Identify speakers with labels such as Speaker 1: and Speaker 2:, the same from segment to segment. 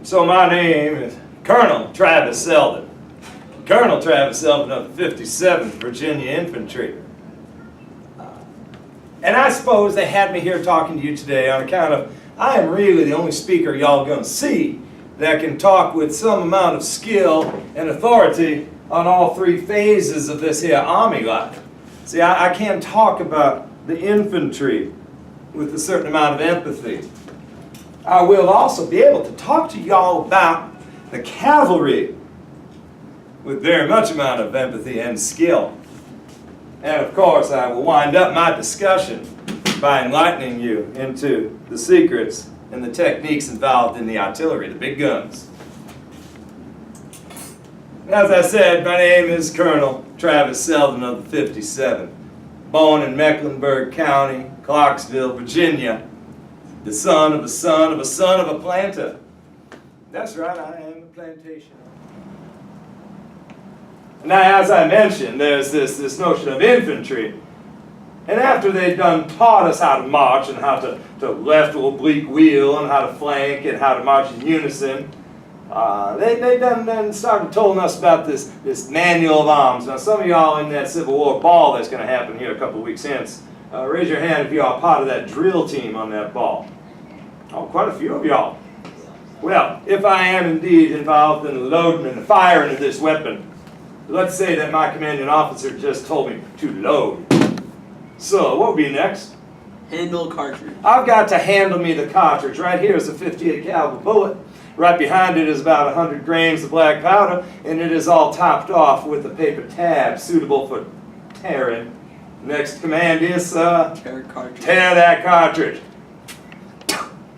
Speaker 1: So my name is Colonel Travis Selden. Colonel Travis Selden of the 57th Virginia Infantry. And I suppose they had me here talking to you today on account of I am really the only speaker y'all gonna see that can talk with some amount of skill and authority on all three phases of this here army life. See, I can't talk about the infantry with a certain amount of empathy. I will also be able to talk to y'all about the cavalry with very much amount of empathy and skill. And of course, I will wind up my discussion by enlightening you into the secrets and the techniques involved in the artillery, the big guns. As I said, my name is Colonel Travis Selden of the 57th. Born in Mecklenburg County, Clarksville, Virginia. The son of a son of a son of a planter. That's right, I am a plantation. Now, as I mentioned, there's this notion of infantry. And after they'd done taught us how to march and how to left oblique wheel and how to flank and how to march in unison, they done started telling us about this manual of arms. Now, some of y'all in that Civil War ball that's going to happen here a couple of weeks hence, raise your hand if you are part of that drill team on that ball. Oh, quite a few of y'all. Well, if I am indeed involved in the loading and the firing of this weapon, let's say that my commanding officer just told me to load. So, what would be next?
Speaker 2: Handle cartridge.
Speaker 1: I've got to handle me the cartridge. Right here is a 58 caliber bullet. Right behind it is about 100 grains of black powder, and it is all topped off with a paper tab suitable for tearing. Next command is,
Speaker 2: Tear cartridge.
Speaker 1: Tear that cartridge.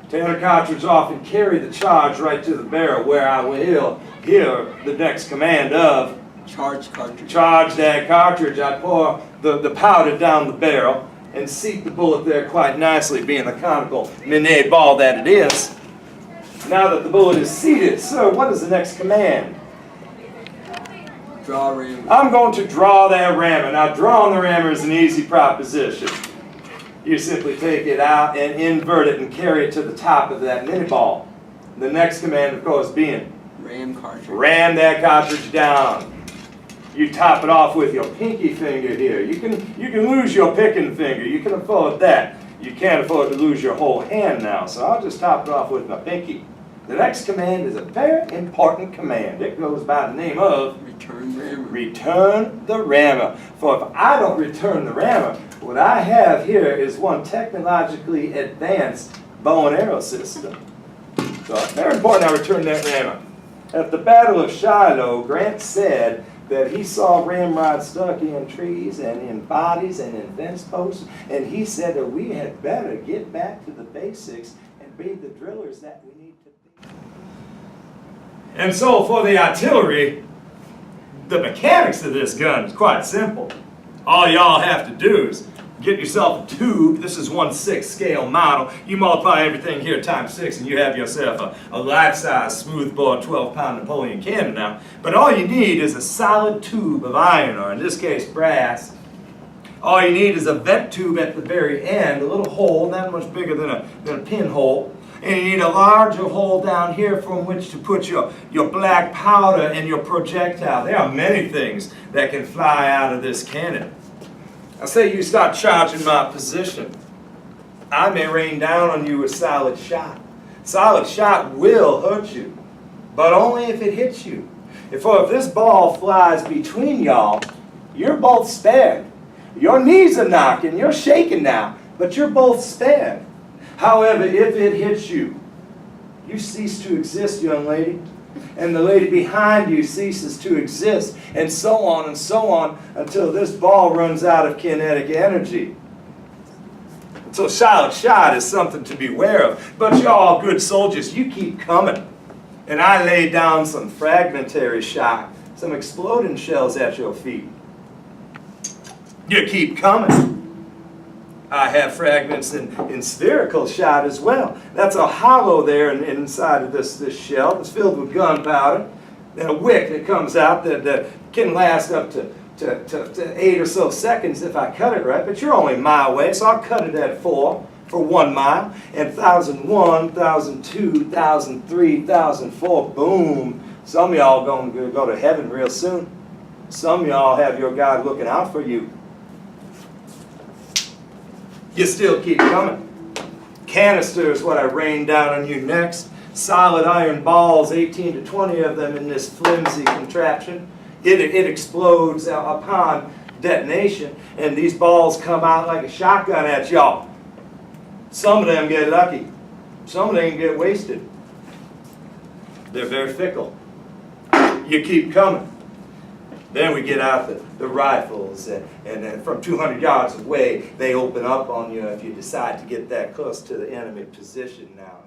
Speaker 1: Tear the cartridge off and carry the charge right to the barrel where I will hear the next command of
Speaker 2: Charge cartridge.
Speaker 1: Charge that cartridge. I pour the powder down the barrel and seat the bullet there quite nicely, being the conical Minet ball that it is. Now that the bullet is seated, sir, what is the next command?
Speaker 2: Draw rammer.
Speaker 1: I'm going to draw that rammer. Now, drawing the rammer is an easy proposition. You simply take it out and invert it and carry it to the top of that mini ball. The next command, of course, being
Speaker 2: Ram cartridge.
Speaker 1: ram that cartridge down. You top it off with your pinky finger here. You can lose your picking finger. You can afford that. You can't afford to lose your whole hand now, so I'll just top it off with my pinky. The next command is a very important command. It goes by the name of
Speaker 2: Return rammer.
Speaker 1: Return the rammer. For if I don't return the rammer, what I have here is one technologically advanced bow and arrow system. So it's very important I return that rammer. At the Battle of Shiloh, Grant said that he saw ramrods stuck in trees and in bodies and in fence posts, and he said that we had better get back to the basics and be the drillers that we need to be. And so for the artillery, the mechanics of this gun is quite simple. All y'all have to do is get yourself a tube. This is 1/6 scale model. You multiply everything here times 6 and you have yourself a life-size smoothbore 12-pound Napoleon cannon now. But all you need is a solid tube of iron, or in this case brass. All you need is a vent tube at the very end, a little hole not much bigger than a pinhole. And you need a larger hole down here from which to put your black powder and your projectile. There are many things that can fly out of this cannon. I say you start charging my position. I may rain down on you a solid shot. Solid shot will hurt you, but only if it hits you. If this ball flies between y'all, you're both spared. Your knees are knocking, you're shaking now, but you're both spared. However, if it hits you, you cease to exist, young lady. And the lady behind you ceases to exist, and so on until this ball runs out of kinetic energy. So solid shot is something to beware of. But you're all good soldiers, you keep coming. And I lay down some fragmentary shot, some exploding shells at your feet. You keep coming. I have fragments in spherical shot as well. That's a hollow there inside of this shell. It's filled with gunpowder. Then a wick that comes out that can last up to 8 or so seconds if I cut it right. But you're only my way, so I'll cut it at 4. for 1 mile, and 1,001, 1,002, 1,003, 1,004, boom. Some of y'all gonna go to heaven real soon. Some of y'all have your God looking out for you. You still keep coming. Canister is what I rain down on you next. Solid iron balls, 18 to 20 of them in this flimsy contraption. It explodes upon detonation, and these balls come out like a shotgun at y'all. Some of them get lucky. Some of them get wasted. They're very fickle. You keep coming. Then we get out the rifles, and then from 200 yards away, they open up on you if you decide to get that close to the enemy position now.